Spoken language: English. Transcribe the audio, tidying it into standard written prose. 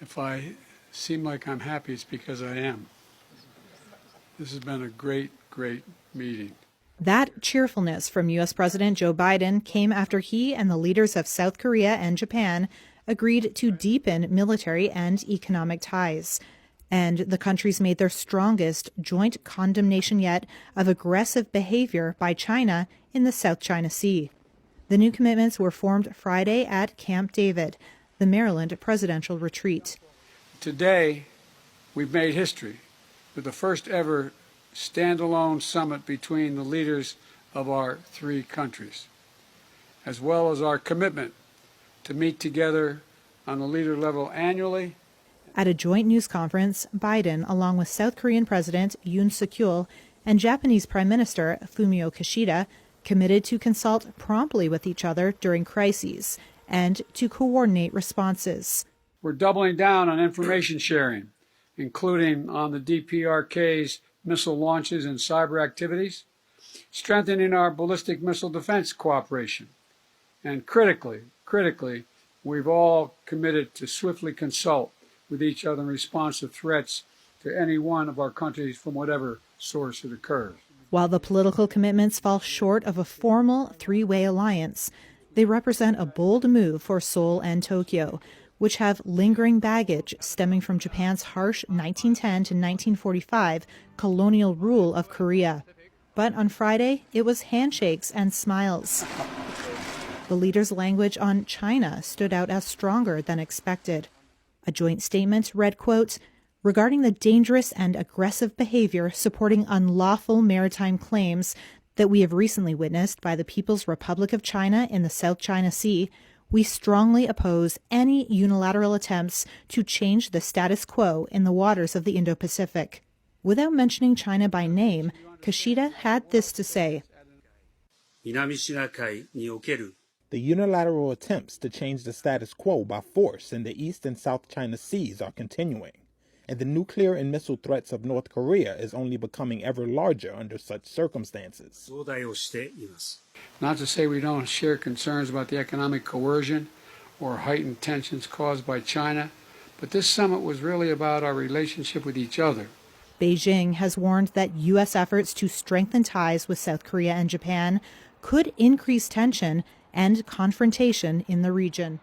If I seem like I'm happy, it's because I am. This has been a great, great meeting. That cheerfulness from U.S. President Joe Biden came after he and the leaders of South Korea and Japan agreed to deepen military and economic ties. And the countries made their strongest joint condemnation yet of aggressive behavior by China in the South China Sea. The new commitments were formed Friday at Camp David, the Maryland presidential retreat. Today, we've made history with the first ever standalone summit between the leaders of our three countries, as well as our commitment to meet together on the leader level annually. At a joint news conference, Biden, along with South Korean President Yoon Suk-yeol and Japanese Prime Minister Fumio Kishida, committed to consult promptly with each other during crises and to coordinate responses. We're doubling down on information sharing, including on the DPRK's missile launches and cyber activities, strengthening our ballistic missile defense cooperation, and critically, we've all committed to swiftly consult with each other in response to threats to any one of our countries from whatever source it occurs. While the political commitments fall short of a formal three-way alliance, they represent a bold move for Seoul and Tokyo, which have lingering baggage stemming from Japan's harsh 1910 to 1945 colonial rule of Korea. But on Friday, it was handshakes and smiles. The leaders' language on China stood out as stronger than expected. A joint statement read, quote, regarding the dangerous and aggressive behavior supporting unlawful maritime claims that we have recently witnessed by the People's Republic of China in the South China Sea, we strongly oppose any unilateral attempts to change the status quo in the waters of the Indo-Pacific. Without mentioning China by name, Kishida had this to say. The unilateral attempts to change the status quo by force in the East and South China Seas are continuing, and the nuclear and missile threats of North Korea is only becoming ever larger under such circumstances. Not to say we don't share concerns about the economic coercion or heightened tensions caused by China, but this summit was really about our relationship with each other. Beijing has warned that U.S. efforts to strengthen ties with South Korea and Japan could increase tension and confrontation in the region.